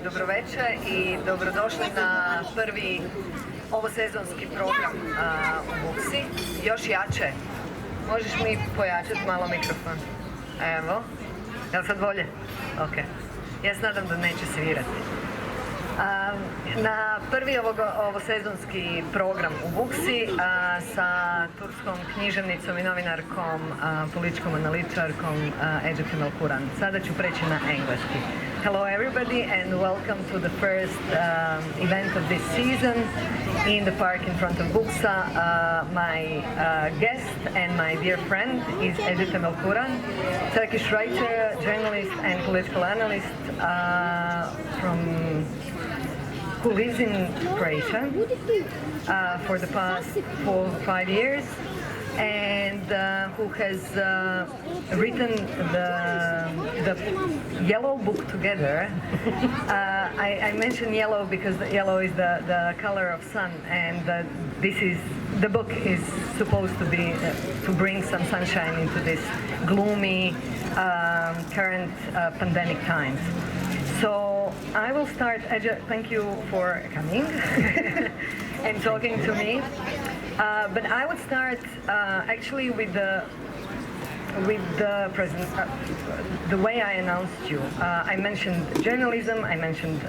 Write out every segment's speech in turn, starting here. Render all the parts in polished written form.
Dobroveče i dobrodošli na prvi ovosezonski program u Buksi. Još jače. Možeš mi pojačati malo mikrofon? Evo. Jel sad bolje? Ok. Ja se nadam da neće svirati. Na prvi ovosezonski program u Buksi sa turskom književnicom i novinarkom, političkom analitičarkom Ece Temelkuran. Sada ću preći na engleski. Hello everybody and welcome to the first event of this season in the park in front of Buksa. My guest and my dear friend is Ece Temelkuran, Turkish writer, journalist and political analyst who lives in Croatia for the past 4 or 5 years and who has written the yellow book together. I mention yellow because yellow is the color of sun, and the book is supposed to be to bring some sunshine into this gloomy current pandemic times. So I will start. Thank you for coming and talking to me. But I would start actually with the present, the way I announced you. I mentioned journalism. I mentioned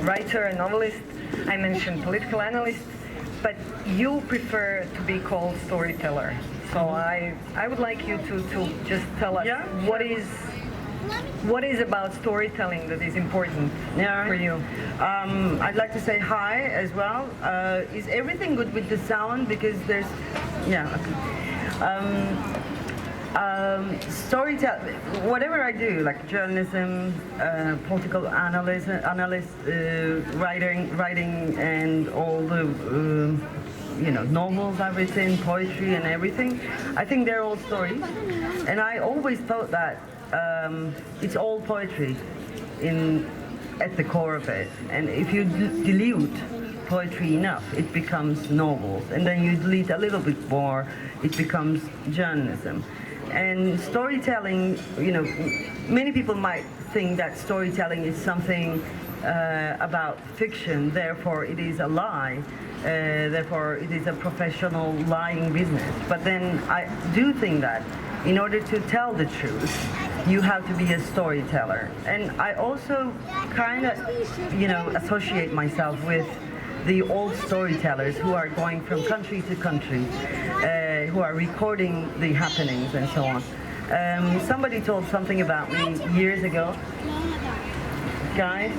writer and novelist. I mentioned political analyst. But you prefer to be called storyteller. So I would like you to just tell us what is about storytelling that is important for you? I'd like to say hi as well. Is everything good with the sound? Because there's, storytelling, whatever I do, like journalism, political analyst, writing, and all the novels I've written, poetry and everything. I think they're all stories, and I always thought that it's all poetry at the core of it, and if you dilute poetry enough, it becomes novels, and then you delete a little bit more, it becomes journalism. And storytelling, many people might think that storytelling is something about fiction, therefore it is a lie, therefore it is a professional lying business. But then I do think that in order to tell the truth, you have to be a storyteller. And I also kind of, associate myself with the old storytellers who are going from country to country, who are recording the happenings and so on. Somebody told something about me years ago. Guys,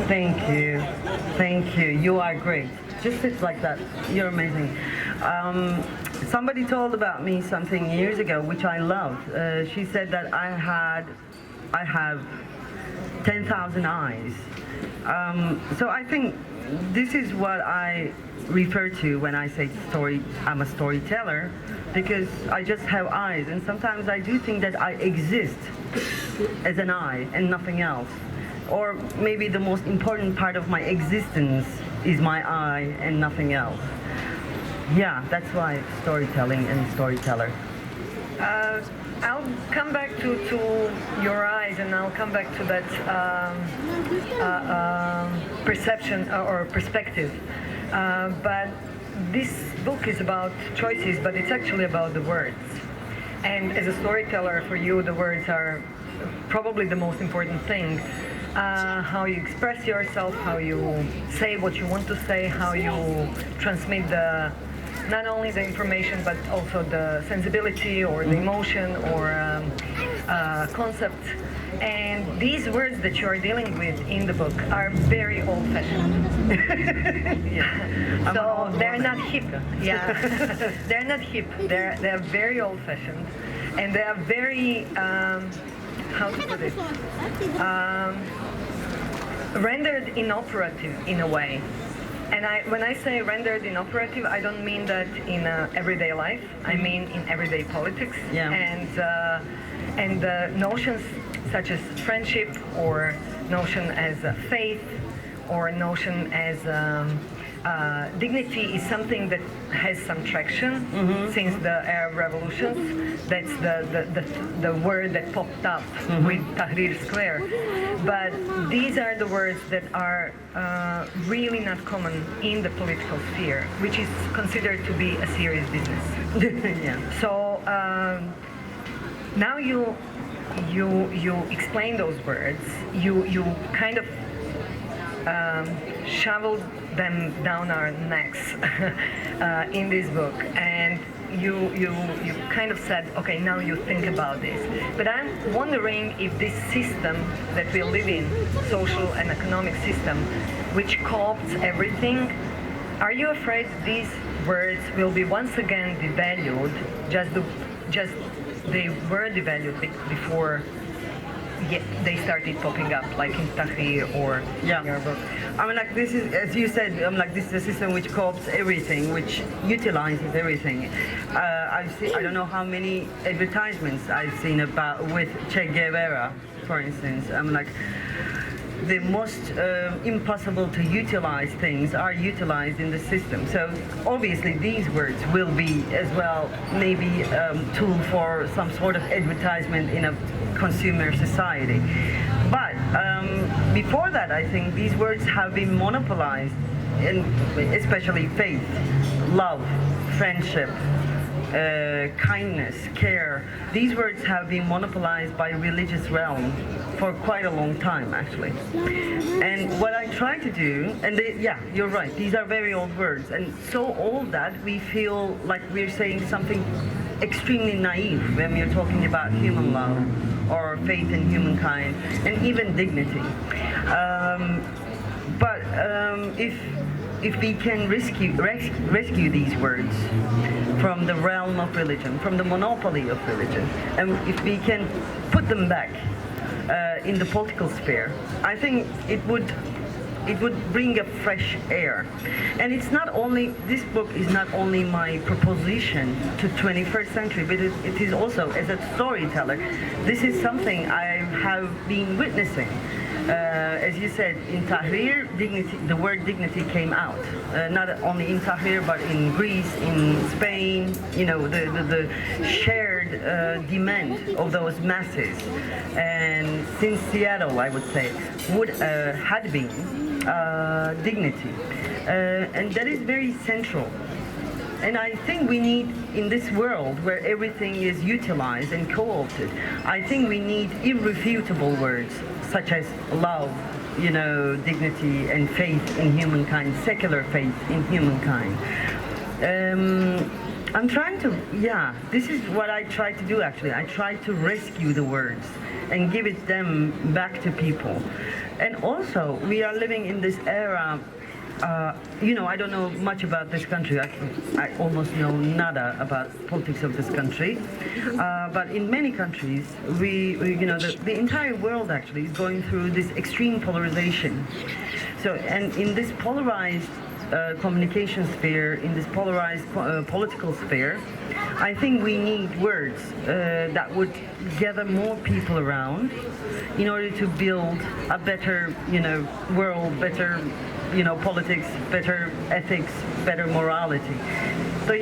thank you, you are great. Just sit like that, you're amazing. Somebody told about me something years ago, which I loved. She said that I have 10,000 eyes. So I think this is what I refer to when I say I'm a storyteller, because I just have eyes, and sometimes I do think that I exist as an eye and nothing else. Or maybe the most important part of my existence is my eye and nothing else. Yeah, that's why storytelling and storyteller. I'll come back to your eyes, and I'll come back to that perception or perspective. But this book is about choices, but it's actually about the words. And as a storyteller, for you, the words are probably the most important thing. How you express yourself, how you say what you want to say, how you transmit not only the information but also the sensibility or the emotion or concept. And these words that you are dealing with in the book are very old-fashioned. So they're not hip. Yeah, they're not hip. They're very old-fashioned, and they are very how to put it, rendered inoperative in a way. And when I say rendered inoperative, I don't mean that in everyday life. I mean in everyday politics. Yeah. And notions such as friendship, or notion as faith, or notion as Dignity is something that has some traction since the Arab revolutions. That's the word that popped up with Tahrir Square. But these are the words that are really not common in the political sphere, which is considered to be a serious business. Yeah. So now you explain those words. You kind of shoveled them down our necks in this book, and you kind of said, okay, now you think about this. But I'm wondering if this system that we live in, social and economic system, which co-opts everything, are you afraid these words will be once again devalued, just they were devalued before they started popping up, like in Tahrir or in your book? I mean, like, this is, as you said, like, this is a system which co-opts everything, which utilizes everything. I don't know how many advertisements I've seen about with Che Guevara, for instance. I'm like, the most impossible to utilize things are utilized in the system. So obviously these words will be as well maybe tool for some sort of advertisement in a consumer society. But before that, I think these words have been monopolized, in especially faith, love, friendship, kindness, care. These words have been monopolized by religious realm for quite a long time, actually. And what I try to do, and you're right, these are very old words, and so old that we feel like we're saying something extremely naive when we're talking about human love or faith in humankind and even dignity. But if we can rescue these words from the realm of religion, from the monopoly of religion, and if we can put them back in the political sphere, I think it would bring a fresh air. And it's not only, this book is not only my proposition to 21st century, but it is also, as a storyteller, this is something I have been witnessing. As you said, in Tahrir, dignity, the word dignity came out. Not only in Tahrir, but in Greece, in Spain, you know, the shared demand of those masses. And since Seattle, I would say, had been dignity. And that is very central. And I think we need, in this world where everything is utilized and co-opted, I think we need irrefutable words such as love, you know, dignity and faith in humankind, secular faith in humankind. I'm trying to, this is what I try to do actually. I try to rescue the words and give them back to people. And also, we are living in this era, you know, I don't know much about this country. I almost know nada about politics of this country. But in many countries, we you know, the entire world actually is going through this extreme polarization. So, and in this polarized communication sphere, in this polarized political sphere, I think we need words that would gather more people around in order to build a better, you know, world, better, you know, politics, better ethics, better morality. So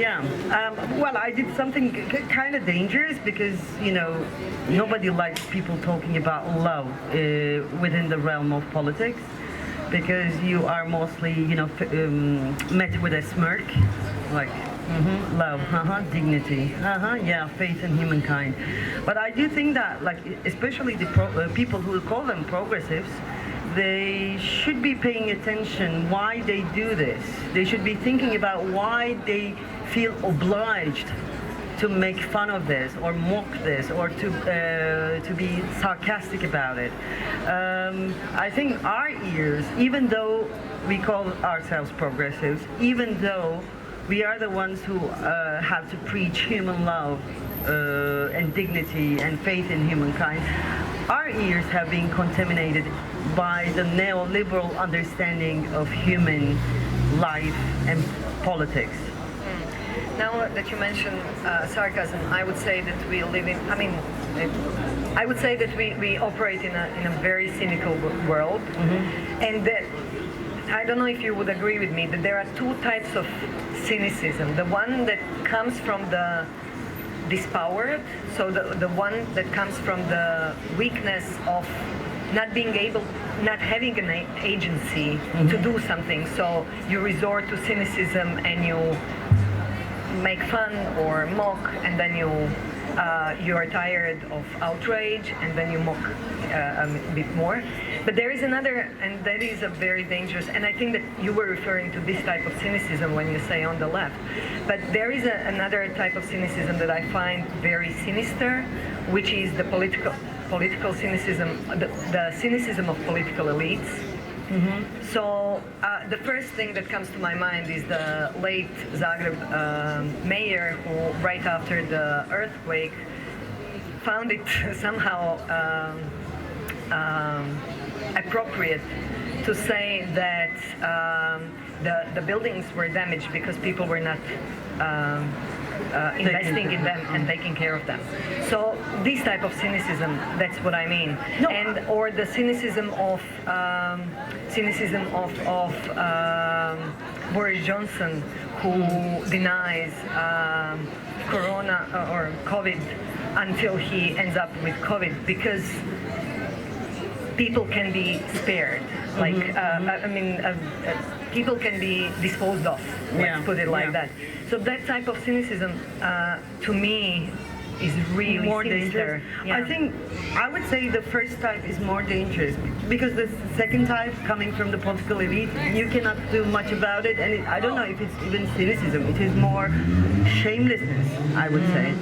well, I did something kind of dangerous because, you know, nobody likes people talking about love within the realm of politics, because you are mostly, you know, met with a smirk, like, love, dignity, faith in humankind. But I do think that, like, especially the people who call them progressives, they should be paying attention why they do this. They should be thinking about why they feel obliged to make fun of this or mock this or to be sarcastic about it. I think our ears, even though we call ourselves progressives, even though we are the ones who have to preach human love and dignity and faith in humankind, our ears have been contaminated by the neoliberal understanding of human life and politics. Now that you mention sarcasm, I would say that we live in, I would say that we operate in a very cynical world, and that I don't know if you would agree with me that there are two types of cynicism. The one that comes from the dispowered, so the one that comes from the weakness of not being able, not having an agency to do something. So you resort to cynicism and you make fun or mock, and then you are tired of outrage, and then you mock a bit more. But there is another, and that is a very dangerous, and I think that you were referring to this type of cynicism when you say on the left. But there is another type of cynicism that I find very sinister, which is the political cynicism, the cynicism of political elites. So the first thing that comes to my mind is the late Zagreb mayor who, right after the earthquake, found it somehow appropriate to say that the buildings were damaged because people were not investing in them and taking care of them. So this type of cynicism, that's what I mean. No. And or the cynicism of Boris Johnson, who denies corona or COVID until he ends up with COVID, because people can be spared. Like, people can be disposed of, let's put it like that. So that type of cynicism, to me, is really more sinister. dangerous. Yeah. I think I would say the first type is more dangerous because the second type, coming from the political elite, you cannot do much about it, and I don't know if it's even cynicism. It is more shamelessness, I would say,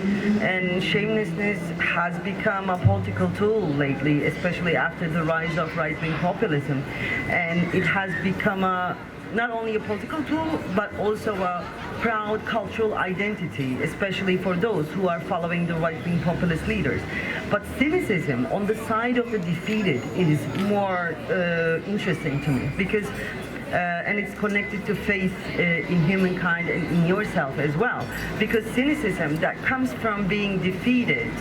and shamelessness has become a political tool lately, especially after the rise of right-wing populism, and it has become not only a political tool, but also a proud cultural identity, especially for those who are following the right-wing populist leaders. But cynicism on the side of the defeated is more interesting to me, because and it's connected to faith in humankind and in yourself as well. Because cynicism that comes from being defeated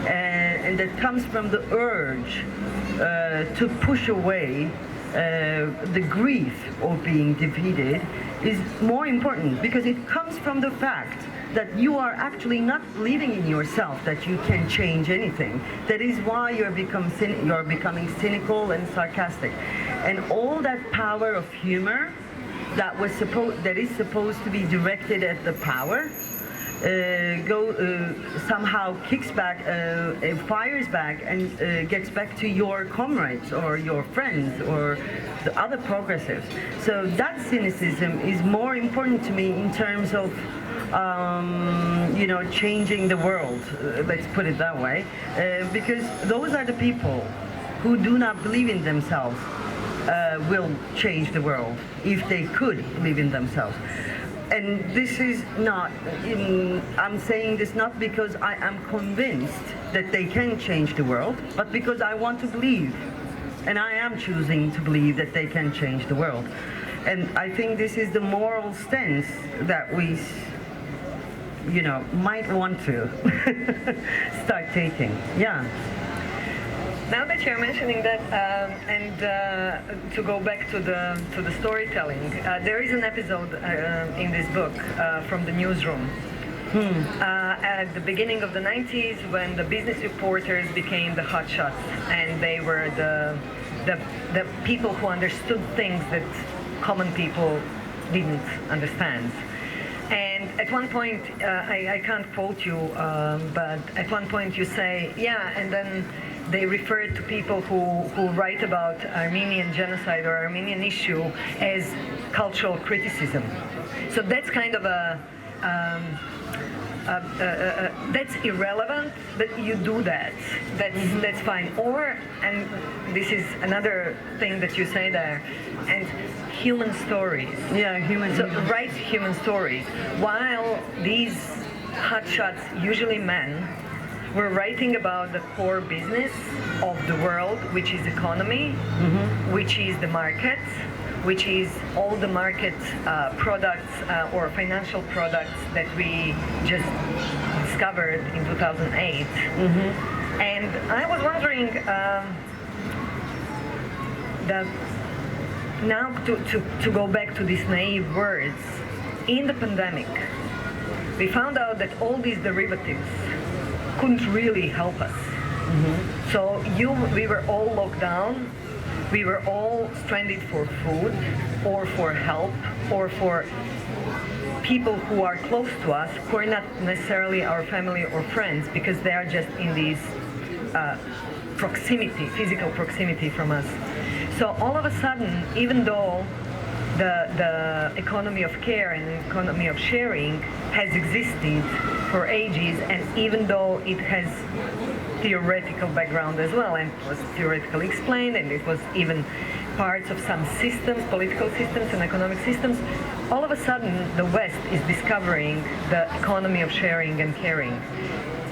and that comes from the urge to push away the grief of being defeated is more important, because it comes from the fact that you are actually not believing in yourself that you can change anything. That is why you're becoming cynical and sarcastic, and all that power of humor that is supposed to be directed at the power somehow kicks back, fires back, and gets back to your comrades or your friends or the other progressives. So that cynicism is more important to me in terms of changing the world, let's put it that way, because those are the people who do not believe in themselves will change the world if they could believe in themselves. And this is not, I'm saying this not because I am convinced that they can change the world, but because I want to believe. And I am choosing to believe that they can change the world. And I think this is the moral stance that we, might want to start taking. Yeah. Now that you're mentioning that, to go back to the storytelling, there is an episode in this book from the newsroom. At the beginning of the 90s, when the business reporters became the hotshots, and they were the people who understood things that common people didn't understand. And at one point, I can't quote you, but at one point you say, and then they refer to people who write about Armenian genocide or Armenian issue as cultural criticism. So that's kind of that's irrelevant, but you do that. That's fine. Or, and this is another thing that you say there, and human stories. Yeah, write human stories. While these hotshots, usually men, were writing about the core business of the world, which is economy, which is the market, which is all the market products or financial products that we just discovered in 2008. And I was wondering, now to go back to these naive words, in the pandemic, we found out that all these derivatives couldn't really help us. So we were all locked down, we were all stranded for food or for help or for people who are close to us, who are not necessarily our family or friends, because they are just in these proximity, physical proximity from us. So all of a sudden, even though the economy of care and the economy of sharing has existed for ages, and even though it has theoretical background as well, and was theoretically explained, and it was even parts of some systems, political systems and economic systems, all of a sudden the West is discovering the economy of sharing and caring.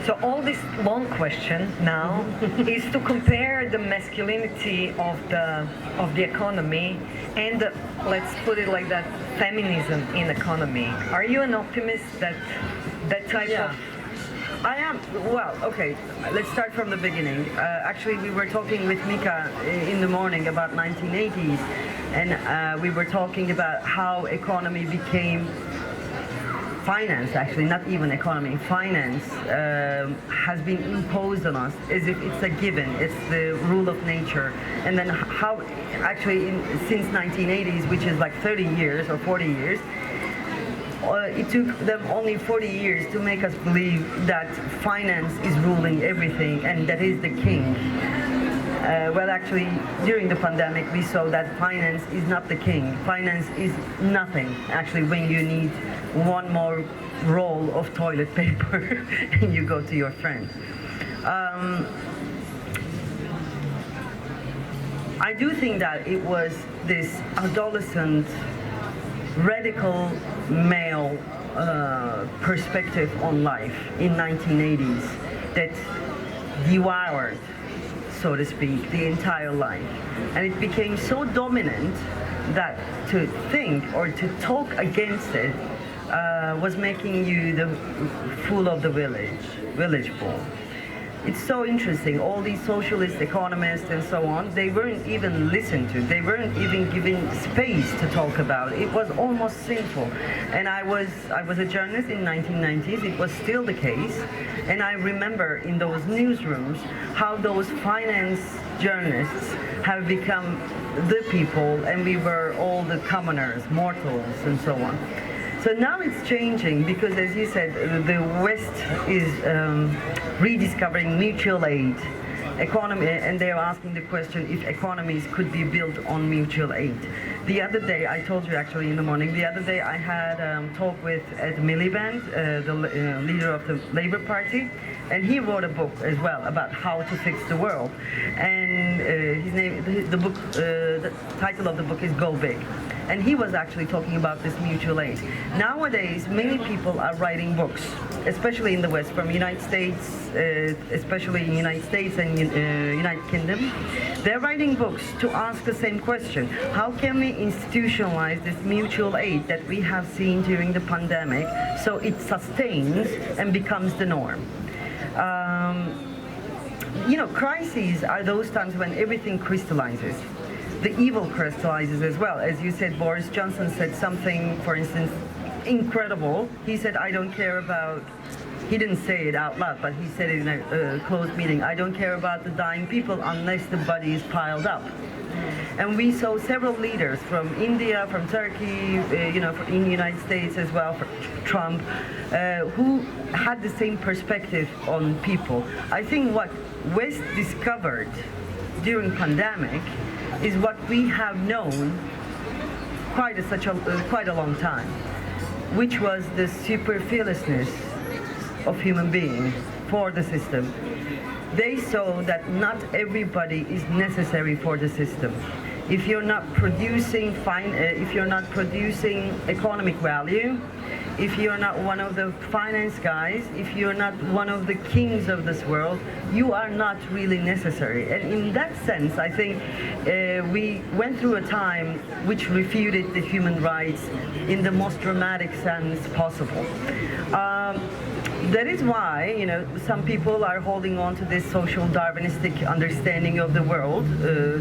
So all this long question now is to compare the masculinity of the economy and let's put it like that, feminism in economy. Are you an optimist that type of? I am. Well, okay, let's start from the beginning. Actually, we were talking with Mika in the morning about 1980s, and we were talking about how economy became finance, actually, not even economy, finance has been imposed on us as if it's a given, it's the rule of nature. And then how, actually, since 1980s, which is like 30 years or 40 years, it took them only 40 years to make us believe that finance is ruling everything and that is the king. Well, actually, during the pandemic, we saw that finance is not the king. Finance is nothing, actually, when you need one more roll of toilet paper and you go to your friend. I do think that it was this adolescent, radical male perspective on life in 1980s that devoured, so to speak, the entire life. And it became so dominant that to think or to talk against it was making you the fool of the village fool. It's so interesting, all these socialist economists and so on, they weren't even listened to. They weren't even given space to talk about. It was almost sinful. And I was a journalist in 1990s, it was still the case. And I remember in those newsrooms how those finance journalists have become the people and we were all the commoners, mortals and so on. So now it's changing because, as you said, the West is rediscovering mutual aid economy, and they're asking the question if economies could be built on mutual aid. The other day, I told you actually in the morning, the other day I had a talk with Ed Miliband, the leader of the Labour Party, and he wrote a book as well about how to fix the world. And the title of the book is Go Big. And he was actually talking about this mutual aid. Nowadays, many people are writing books, especially in the West, from United States, especially in United States and United Kingdom. They're writing books to ask the same question. How can we institutionalize this mutual aid that we have seen during the pandemic so it sustains and becomes the norm? Crises are those times when everything crystallizes. The evil crystallizes as well. As you said, Boris Johnson said something, for instance, incredible. He said, I don't care about, he didn't say it out loud, but he said it in a closed meeting, I don't care about the dying people unless the body is piled up. And we saw several leaders from India, from Turkey, in the United States as well, for Trump, who had the same perspective on people. I think what West discovered during pandemic is what we have known quite a long time, which was the superfluousness of human beings for the system. They saw that not everybody is necessary for the system. If you're not producing economic value, if you're not one of the finance guys, if you're not one of the kings of this world, you are not really necessary. And in that sense, I think we went through a time which refuted the human rights in the most dramatic sense possible. that is why, some people are holding on to this social Darwinistic understanding of the world.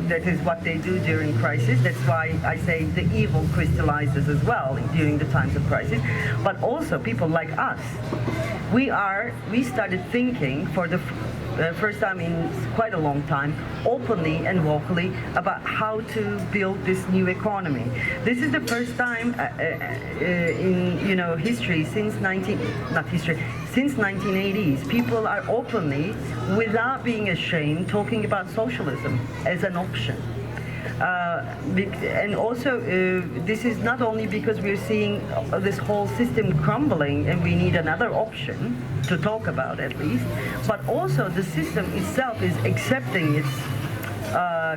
That is what they do during crisis. That's why I say the evil crystallizes as well during the times of crisis. But also people like us, we started thinking for the first time in quite a long time, openly and vocally, about how to build this new economy. This is the first time in history since 1980s, people are openly, without being ashamed, talking about socialism as an option. And also, this is not only because we're seeing this whole system crumbling and we need another option to talk about at least, but also the system itself is accepting its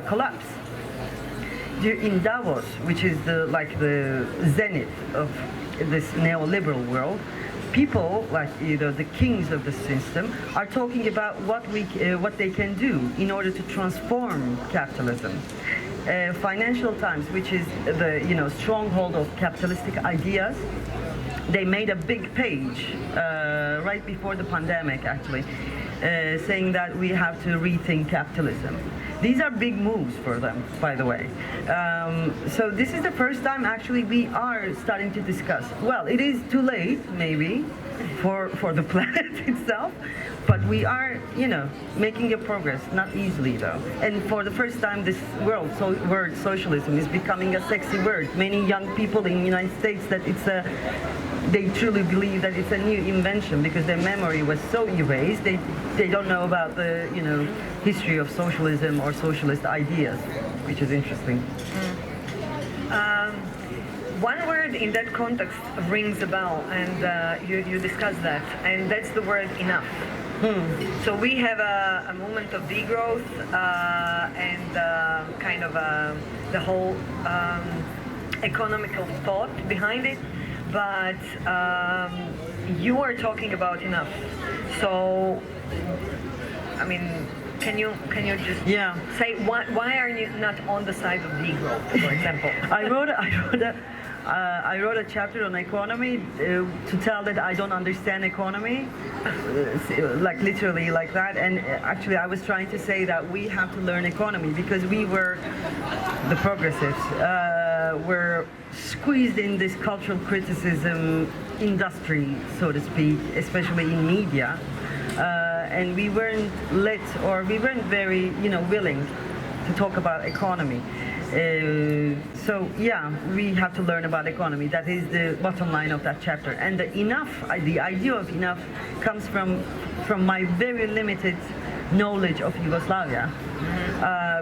collapse. In Davos, which is the zenith of this neoliberal world, people like the kings of the system are talking about what they can do in order to transform capitalism. Financial Times, which is the stronghold of capitalistic ideas, they made a big page right before the pandemic, actually, saying that we have to rethink capitalism. These are big moves for them, by the way. So this is the first time actually we are starting to discuss. Well, it is too late, maybe, for the planet itself, but we are, making a progress, not easily though. And for the first time, this word socialism is becoming a sexy word. Many young people in the United States they truly believe that it's a new invention because their memory was so erased. They don't know about the history of socialism or socialist ideas, which is interesting. One word in that context rings a bell, and you discussed that, and that's the word enough. So we have a moment of degrowth and kind of the whole economical thought behind it, but you are talking about enough. So, I mean, can you just say why are you not on the side of degrowth, for example? I wrote a chapter on economy to tell that I don't understand economy, like literally like that. And actually, I was trying to say that we have to learn economy because we were the progressives. Were squeezed in this cultural criticism industry, so to speak, especially in media, and we weren't we weren't very, willing to talk about economy. So we have to learn about economy. That is the bottom line of that chapter. And the idea of enough comes from my very limited knowledge of Yugoslavia.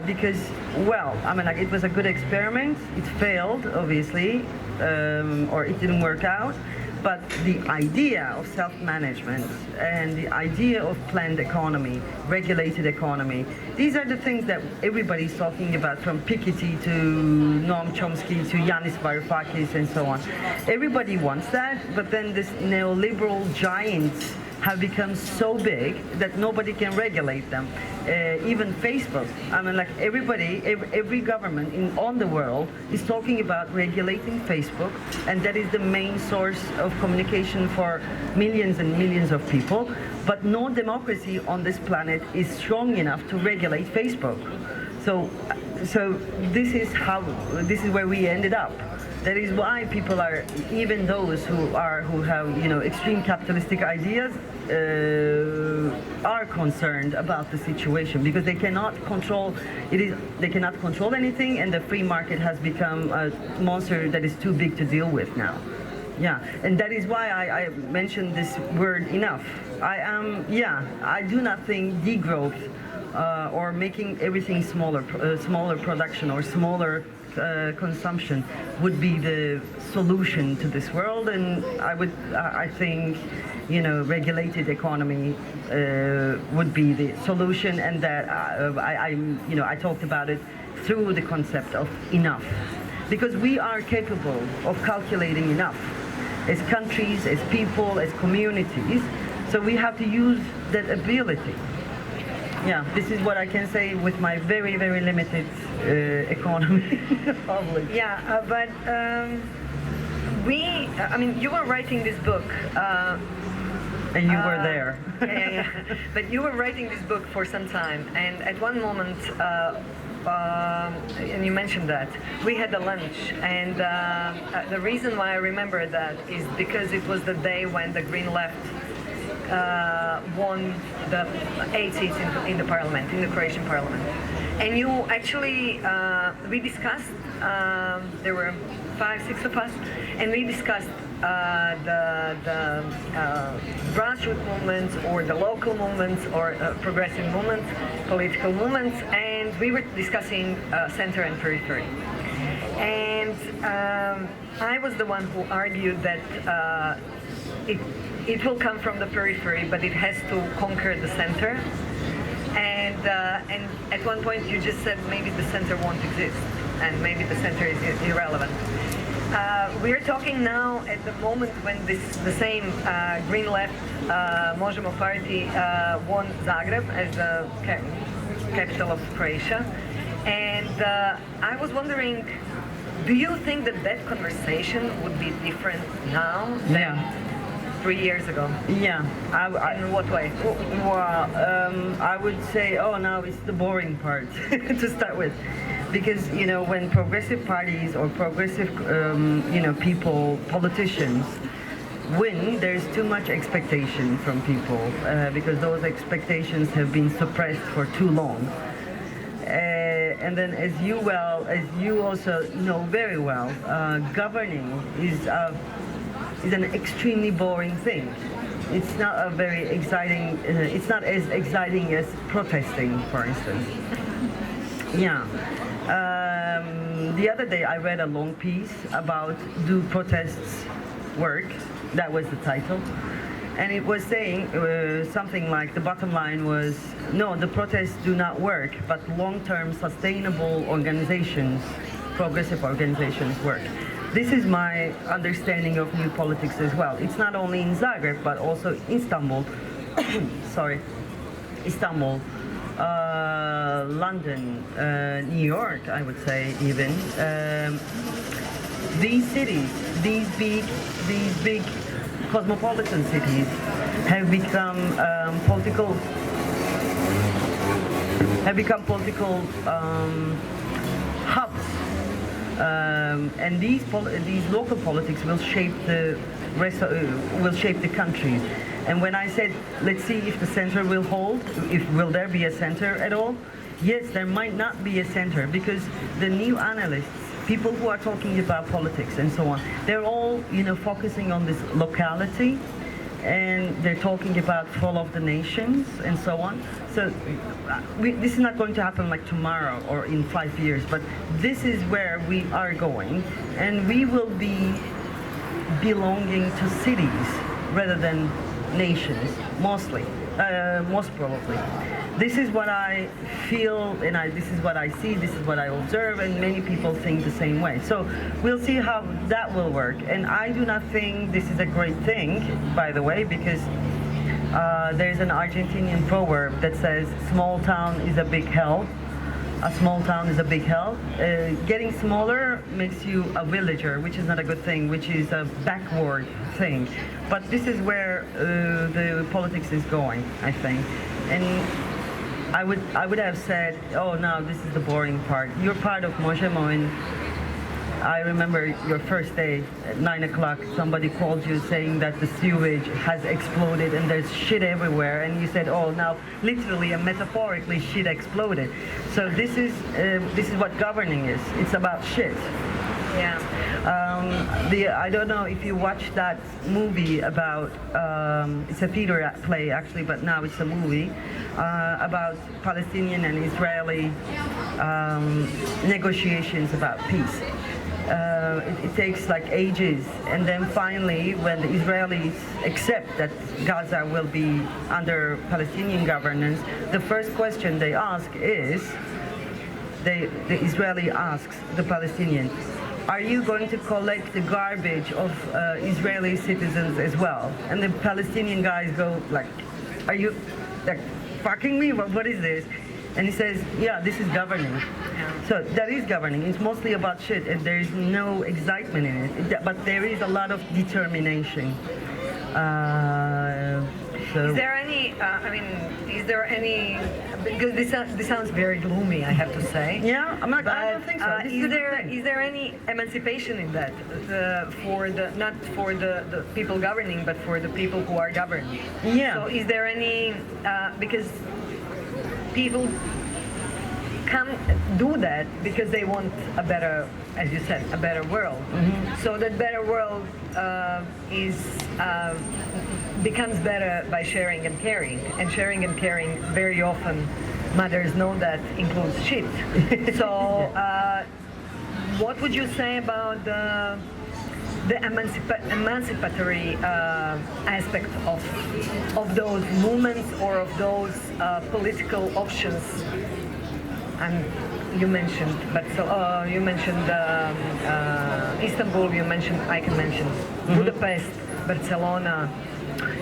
Because, it was a good experiment. It failed, obviously, or it didn't work out. But the idea of self-management and the idea of planned economy, regulated economy, these are the things that everybody's talking about, from Piketty to Noam Chomsky to Yanis Varoufakis and so on. Everybody wants that, but then this neoliberal giants have become so big that nobody can regulate them. Even Facebook, every government on the world is talking about regulating Facebook, and that is the main source of communication for millions and millions of people. But no democracy on this planet is strong enough to regulate Facebook. So this is where we ended up. That is why people are, even those who have extreme capitalistic ideas, are concerned about the situation because they cannot control They cannot control anything, and the free market has become a monster that is too big to deal with now. Yeah, and that is why I mentioned this word enough. I do not think degrowth or making everything smaller production or smaller consumption would be the solution to this world, and I think regulated economy would be the solution, and that I talked about it through the concept of enough, because we are capable of calculating enough as countries, as people, as communities. So we have to use that ability. Yeah, this is what I can say with my very, very limited economy. Yeah, but you were writing this book And you were there. Yeah. But you were writing this book for some time, and at one moment, and you mentioned that, we had a lunch, and the reason why I remember that is because it was the day when the Green Left won the 8 seats in the parliament, in the Croatian parliament. And you actually, we discussed, there were 5, 6 of us, and we discussed the grassroots movements or the local movements or progressive movements, political movements, and we were discussing center and periphery. And I was the one who argued that it will come from the periphery, but it has to conquer the center. And at one point you just said maybe the center won't exist, and maybe the center is irrelevant. We're talking now at the moment when the same Green Left Možemo party won Zagreb as the capital of Croatia. And I was wondering, do you think that conversation would be different now than 3 years ago? Yeah. In what way? Well, I would say, now it's the boring part to start with. Because, when progressive parties or progressive, people, politicians win, there's too much expectation from people because those expectations have been suppressed for too long. And then, as you also know very well, governing is an extremely boring thing. It's not a very exciting. It's not as exciting as protesting, for instance. Yeah. The other day I read a long piece about do protests work? That was the title. And it was saying something like the bottom line was, no, the protests do not work, but long-term sustainable organizations, progressive organizations work. This is my understanding of new politics as well. It's not only in Zagreb, but also Istanbul. Sorry, Istanbul. London, New York, I would say even. These cities, these big cosmopolitan cities have become political hubs, and these local politics will shape the country. And when I said, let's see if the center will hold, will there be a center at all? Yes, there might not be a center because the new analysts, people who are talking about politics and so on, they're all, focusing on this locality, and they're talking about fall of the nations and so on. So this is not going to happen like tomorrow or in 5 years, but this is where we are going, and we will be belonging to cities rather than nations, most probably. This is what I feel, and this is what I see, this is what I observe, and many people think the same way. So we'll see how that will work. And I do not think this is a great thing, by the way, because there's an Argentinian proverb that says, small town is a big hell. A small town is a big hell. Getting smaller makes you a villager, which is not a good thing, which is a backward thing. But this is where the politics is going, I think. And I would have said, now this is the boring part. You're part of Možemo, and I remember your first day at 9 o'clock, somebody called you saying that the sewage has exploded and there's shit everywhere, and you said, now literally and metaphorically shit exploded. So this is what governing is. It's about shit. Yeah. I don't know if you watched that movie about, it's a theater play actually, but now it's a movie, about Palestinian and Israeli negotiations about peace. It takes like ages, and then finally when the Israelis accept that Gaza will be under Palestinian governance, the first question they ask is, the Israeli asks the Palestinian, are you going to collect the garbage of Israeli citizens as well? And the Palestinian guys go like, are you like fucking me? What is this? And he says, yeah, this is governing. So that is governing. It's mostly about shit, and there is no excitement in it. But there is a lot of determination. So Is there any? Is there any? Because this sounds very gloomy, I have to say. yeah, But I don't think so. This is a good there thing. is there any emancipation in that for the not for the people governing, but for the people who are governed? Yeah. So is there any? Because people come do that because they want a better, as you said, a better world. So that better world is becomes better by sharing and caring, and sharing and caring very often, mothers know that includes shit. So what would you say about the emancipatory aspect of those movements or of those political options? And you mentioned, but so you mentioned Istanbul. You mentioned, I can mention Budapest, Barcelona.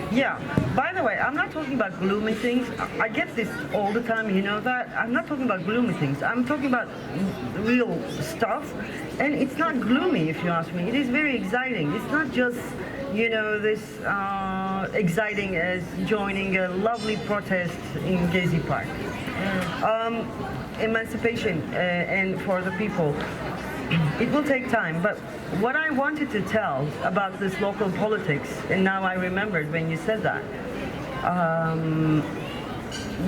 Yeah. By the way, I'm not talking about gloomy things. I get this all the time, you know that. I'm not talking about gloomy things. I'm talking about real stuff. And it's not gloomy, if you ask me. It is very exciting. It's not just, you know, this exciting as joining a lovely protest in Gezi Park. Emancipation and for the people. It will take time, but what I wanted to tell about this local politics, and now I remembered when you said that,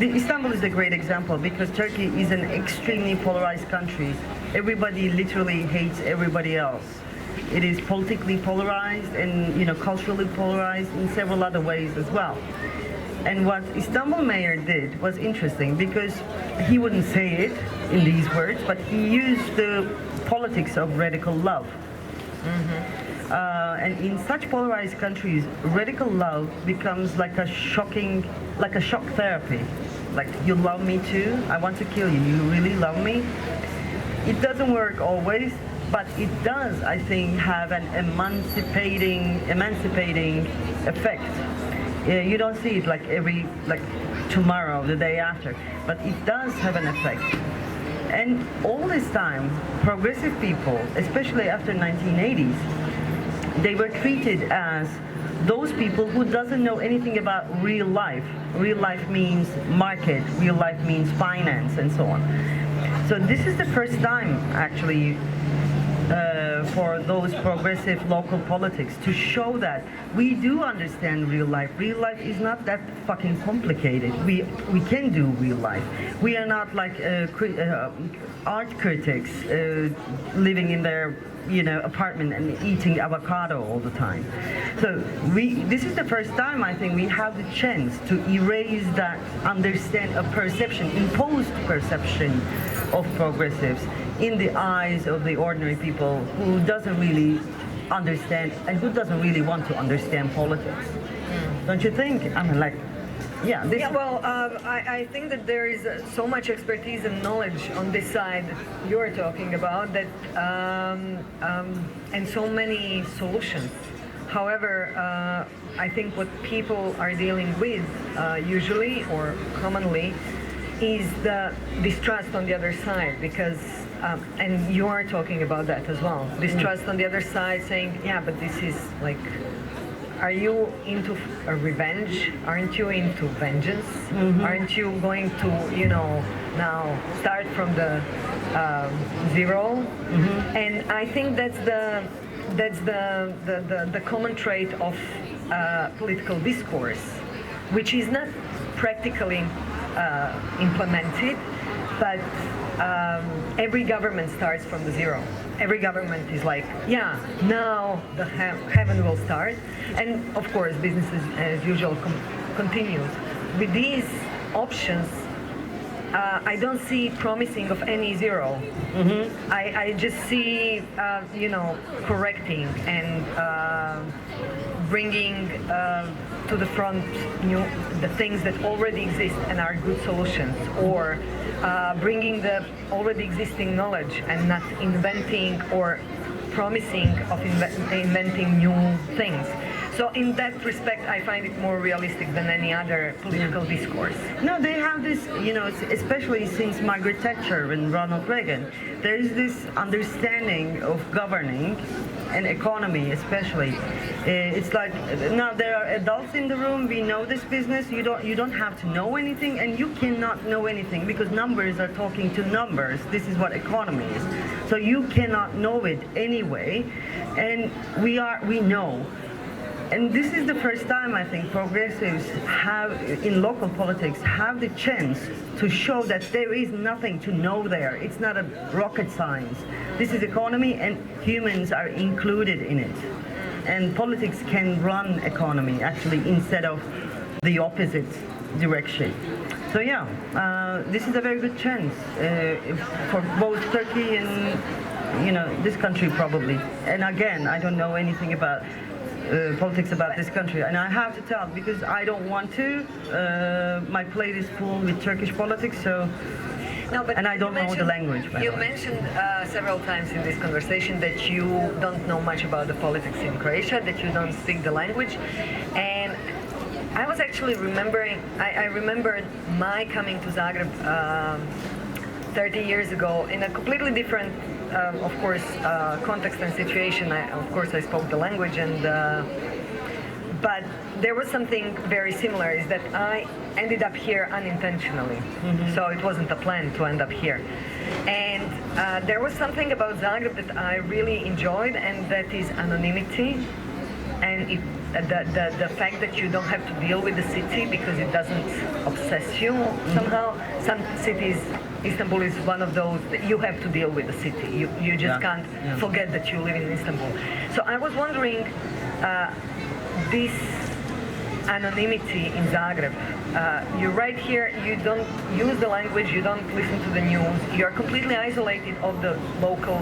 Istanbul is a great example because Turkey is an extremely polarized country. Everybody literally hates everybody else. It is politically polarized and, you know, culturally polarized in several other ways as well. And what Istanbul mayor did was interesting because he wouldn't say it in these words, but he used the politics of radical love. And in such polarized countries, radical love becomes like a shock therapy. Like, you love me too, I want to kill you, you really love me? It doesn't work always, but it does, I think, have an emancipating effect. You don't see it like tomorrow, the day after, but it does have an effect. And all this time, progressive people, especially after 1980s, they were treated as those people who doesn't know anything about real life. Real life means market, real life means finance, and so on. So this is the first time, actually, for those progressive local politics to show that we do understand real life. Real life is not that fucking complicated. We can do real life. We are not like art critics living in their, you know, apartment and eating avocado all the time. So this is the first time, I think, we have the chance to erase that perception, imposed perception of progressives in the eyes of the ordinary people who doesn't really understand and who doesn't really want to understand politics. Don't you think? I mean, like, yeah. I think that there is so much expertise and knowledge on this side you're talking about that, and so many solutions. However, I think what people are dealing with usually or commonly is the distrust on the other side, because and you are talking about that as well. Distrust on the other side, saying, yeah, but this is like, are you into a revenge? Aren't you into vengeance? Aren't you going to, you know, now start from the zero? And I think that's the common trait of political discourse, which is not practically implemented, but every government starts from the zero. Every government is like, yeah, now the heaven will start. And of course, business as usual continues. With these options, I don't see promising of any zero. I just see, you know, correcting and bringing to the front the things that already exist and are good solutions, or bringing the already existing knowledge and not inventing or promising of inventing new things. So in that respect, I find it more realistic than any other political discourse. No, they have this, you know, especially since Margaret Thatcher and Ronald Reagan, there is this understanding of governing and economy especially. It's like now there are adults in the room. We know this business. You don't have to know anything, and you cannot know anything because numbers are talking to numbers. This is what economy is. So you cannot know it anyway, and we know. And this is the first time I think progressives have, in local politics, have the chance to show that there is nothing to know there. It's not a rocket science. This is economy and humans are included in it. And politics can run economy actually instead of the opposite direction. So yeah, this is a very good chance for both Turkey and this country probably. And again, I don't know anything about politics about this country, and I have to tell because I don't want to. My plate is full with Turkish politics, so. No, but and I don't know the language. You mentioned several times in this conversation that you don't know much about the politics in Croatia, that you don't speak the language, and I was actually remembering. I remembered my coming to Zagreb 30 years ago in a completely different. Of course, context and situation. I spoke the language, but there was something very similar. Is that I ended up here unintentionally, so it wasn't a plan to end up here. And there was something about Zagreb that I really enjoyed, and that is anonymity, and the fact that you don't have to deal with the city because it doesn't obsess you somehow. Some cities. Istanbul is one of those that you have to deal with the city. You just can't forget that you live in Istanbul. So I was wondering, this anonymity in Zagreb. You're right here, you don't use the language, you don't listen to the news, you're completely isolated of the local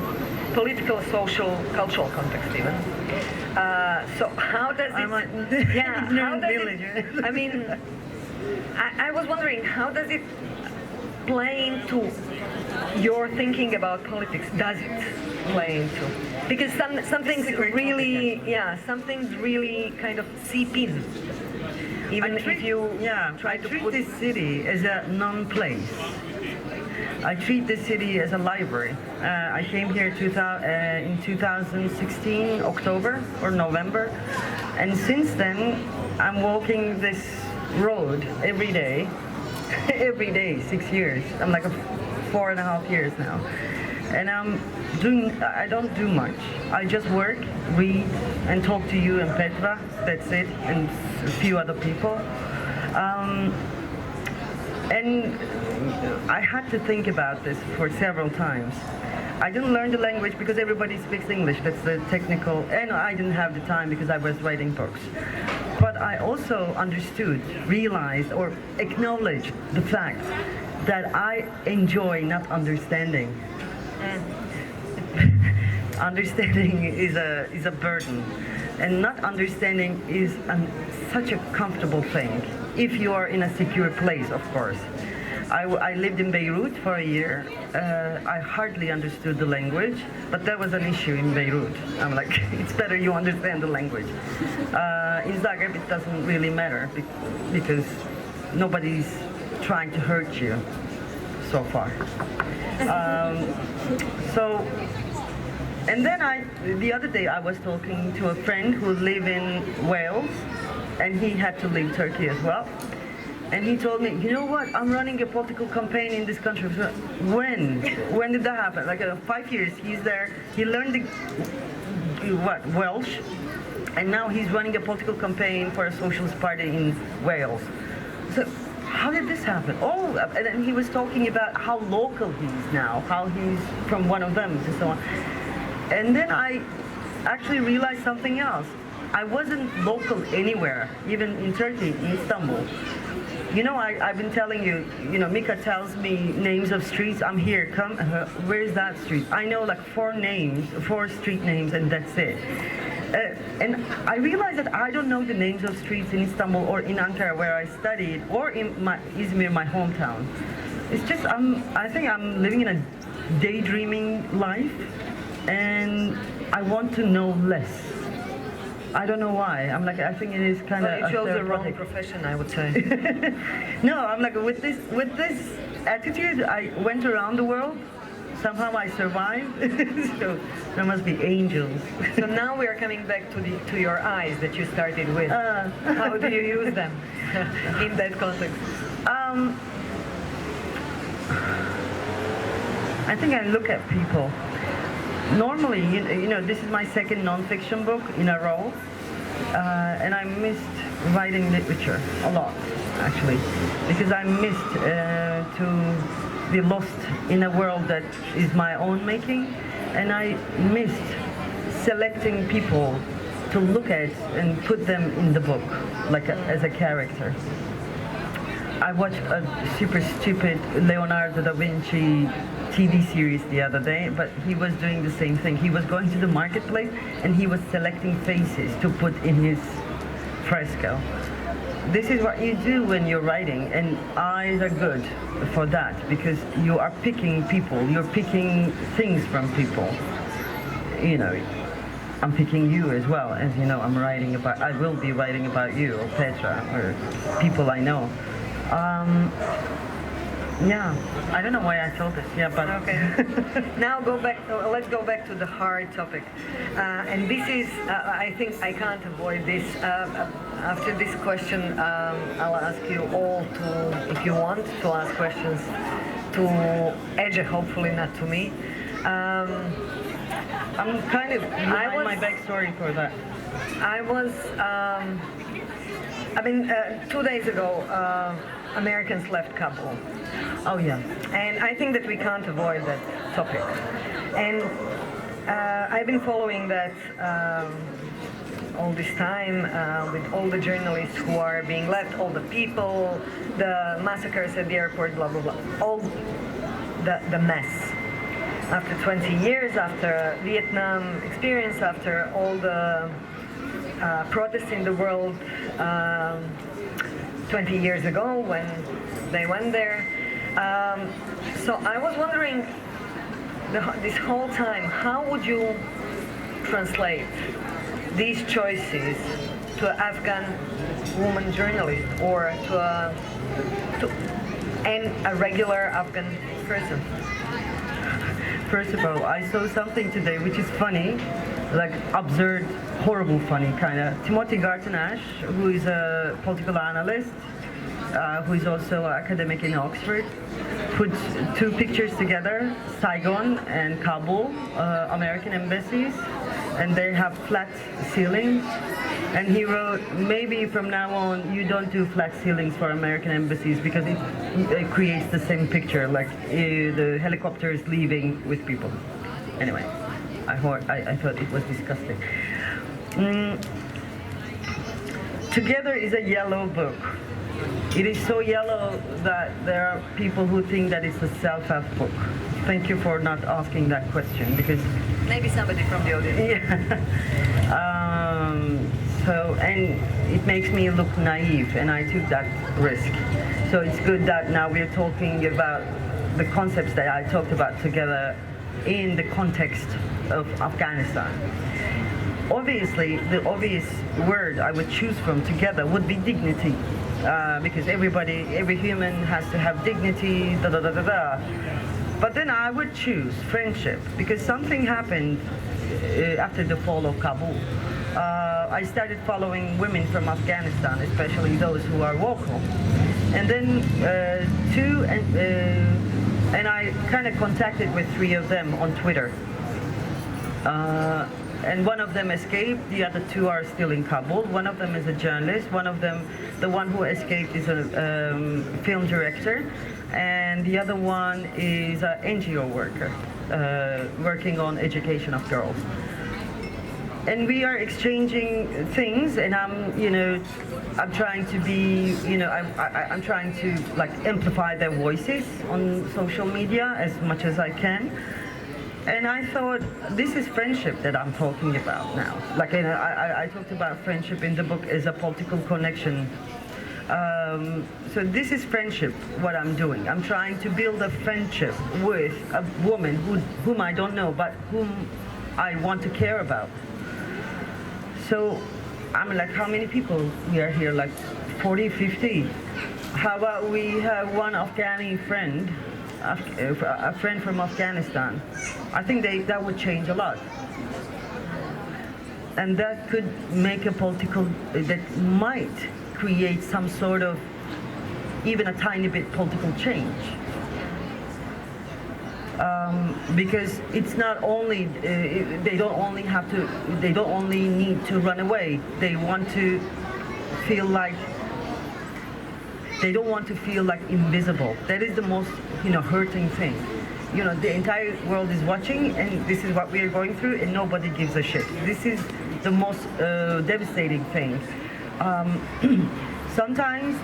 political, social, cultural context even. So how does it... how does it... I mean, I was wondering, how does it play into your thinking about politics? Does it play into? Because some things really, some things really kind of seep in. Even if you try to treat this city as a non-place. I treat this city as a library. I came here in 2016, October or November, and since then I'm walking this road every day. Every day, 6 years. I'm like 4.5 years now. And I don't do much. I just work, read, and talk to you and Petra, that's it, and a few other people. And I had to think about this for several times. I didn't learn the language because everybody speaks English, that's the technical, and I didn't have the time because I was writing books. But I also understood, realized, or acknowledged the fact that I enjoy not understanding. Understanding is a burden, and not understanding is such a comfortable thing, if you are in a secure place, of course. I lived in Beirut for a year. I hardly understood the language, but that was an issue in Beirut. I'm like, it's better you understand the language. In Zagreb, it doesn't really matter because nobody's trying to hurt you so far. And then the other day I was talking to a friend who lives in Wales, and he had to leave Turkey as well. And he told me, you know what, I'm running a political campaign in this country. So, when? When did that happen? Like 5 years, he's there. He learned Welsh, and now he's running a political campaign for a socialist party in Wales. So how did this happen? Oh, and then he was talking about how local he is now, how he's from one of them, and so on. And then I actually realized something else. I wasn't local anywhere, even in Turkey, in Istanbul. You know, I've been telling you, Mika tells me names of streets. I'm here, come, where's that street? I know like 4 street names, and that's it. And I realized that I don't know the names of streets in Istanbul or in Ankara where I studied, or in Izmir, my hometown. It's just, I think I'm living in a daydreaming life, and I want to know less. I don't know why. I think it is kind of. You chose the wrong profession, I would say. No, I'm like with this attitude. I went around the world, somehow I survived. So there must be angels. So now we are coming back to your eyes that you started with. How do you use them in that context? I think I look at people. Normally, you know, this is my second non-fiction book in a row, and I missed writing literature a lot, actually, because I missed to be lost in a world that is my own making, and I missed selecting people to look at and put them in the book, like as a character. I watched a super stupid Leonardo da Vinci TV series the other day, but he was doing the same thing. He was going to the marketplace and he was selecting faces to put in his fresco. This is what you do when you're writing, and eyes are good for that because you are picking people, you're picking things from people. You know, I'm picking you as well, as you know, I will be writing about you or Petra or people I know. Yeah, I don't know why I told this. Yeah, but okay. Now let's go back to the hard topic, and this is I think I can't avoid this. After this question, I'll ask you all to, if you want, to ask questions to Ece, hopefully not to me. I'm kind of behind my backstory for that. I was, 2 days ago, Americans left Kabul. Oh yeah. And I think that we can't avoid that topic. And I've been following that all this time with all the journalists who are being left, all the people, the massacres at the airport, blah, blah, blah. All the mess. After 20 years, after Vietnam experience, after all the protests in the world 20 years ago when they went there. So I was wondering this whole time, how would you translate these choices to an Afghan woman journalist or to a regular Afghan person? First of all, I saw something today which is funny, like absurd, horrible funny kind of. Timothy Garton-Ash, who is a political analyst, who is also an academic in Oxford, put two pictures together, Saigon and Kabul, American embassies, and they have flat ceilings. And he wrote, maybe from now on you don't do flat ceilings for American embassies because it creates the same picture, like the helicopter is leaving with people. Anyway, I thought it was disgusting. Together is a yellow book. It is so yellow that there are people who think that it's a self-help book. Thank you for not asking that question because maybe somebody from the audience. Yeah. And it makes me look naive, and I took that risk. So it's good that now we're talking about the concepts that I talked about together in the context of Afghanistan. Obviously, the obvious word I would choose from together would be dignity, because every human has to have dignity, da da da da da. But then I would choose friendship, because something happened after the fall of Kabul. I started following women from Afghanistan, especially those who are vocal. And then and I kind of contacted with 3 of them on Twitter. And one of them escaped, the other 2 are still in Kabul. One of them is a journalist, the one who escaped is a film director, and the other one is an NGO worker, working on education of girls. And we are exchanging things, and I'm trying to be, I'm trying to like amplify their voices on social media as much as I can. And I thought, this is friendship that I'm talking about now. Like, I talked about friendship in the book as a political connection. So this is friendship, what I'm doing. I'm trying to build a friendship with a woman whom I don't know, but whom I want to care about. So I'm like, how many people we are here? Like 40, 50. How about we have one Afghani friend a friend from Afghanistan, I think that would change a lot. And that could make a political, that might create some sort of, even a tiny bit political change. Because it's not only, they don't only need to run away. They want to feel like, they don't want to feel like invisible. That is the most, hurting thing. The entire world is watching, and this is what we are going through, and nobody gives a shit. This is the most devastating thing. Sometimes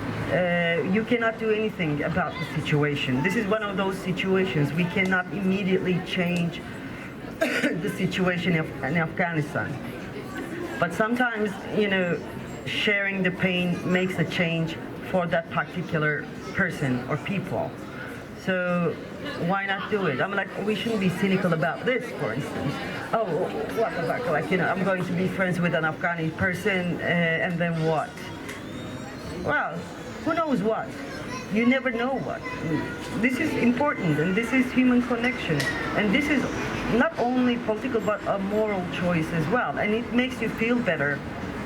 you cannot do anything about the situation. This is one of those situations. We cannot immediately change the situation in Afghanistan. But sometimes, sharing the pain makes a change for that particular person or people. So why not do it? I'm like, we shouldn't be cynical about this, for instance. Oh, what the fuck? Like, I'm going to be friends with an Afghani person, and then what? Well, who knows what? You never know what. This is important, and this is human connection. And this is not only political, but a moral choice as well. And it makes you feel better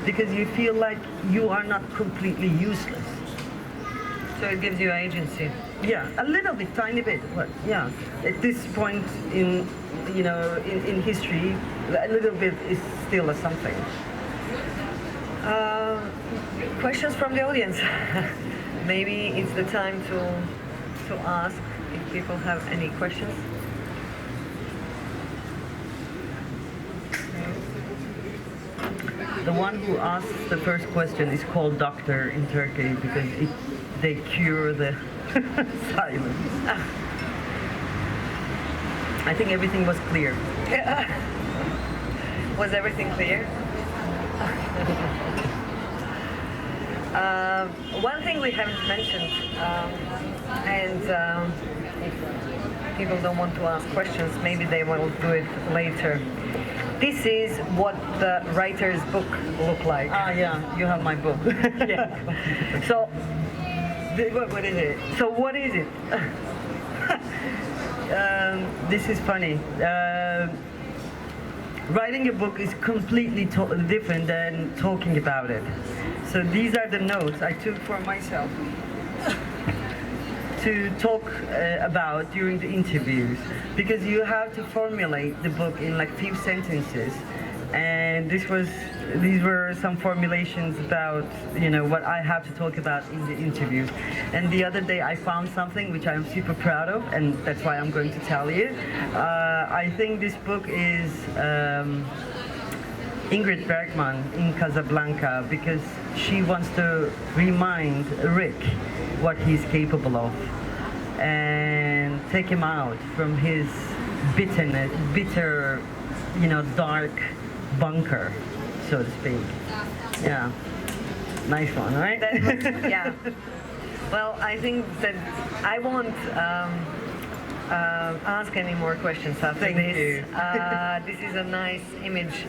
because you feel like you are not completely useless. So it gives you agency. Yeah, a little bit, tiny bit, but yeah. At this point in, in history, a little bit is still a something. Questions from the audience. Maybe it's the time to ask if people have any questions. The one who asks the first question is called doctor in Turkey because they cure the silence. I think everything was clear. Was everything clear? One thing we haven't mentioned, and if people don't want to ask questions, maybe they will do it later. This is what the writer's book look like. Ah, yeah, you have my book. Yeah. So, what is it? So what is it? This is funny. Writing a book is completely different than talking about it. So these are the notes I took for myself to talk about during the interviews, because you have to formulate the book in like few sentences, and these were some formulations about what I have to talk about in the interviews. And the other day I found something which I'm super proud of, and that's why I'm going to tell you. I think this book is Ingrid Bergman in Casablanca, because she wants to remind Rick what he's capable of and take him out from his bitter, dark bunker, so to speak. Yeah, nice one, right? Yeah. Well, I think that I won't ask any more questions after Thank this. you. This is a nice image,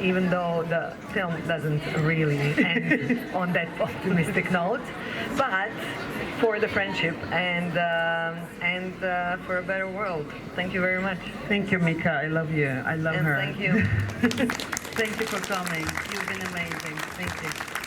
even though the film doesn't really end on that optimistic note. But for the friendship and for a better world. Thank you very much. Thank you, Mika. I love you. I love And her. thank you. Thank you for coming. You've been amazing. Thank you.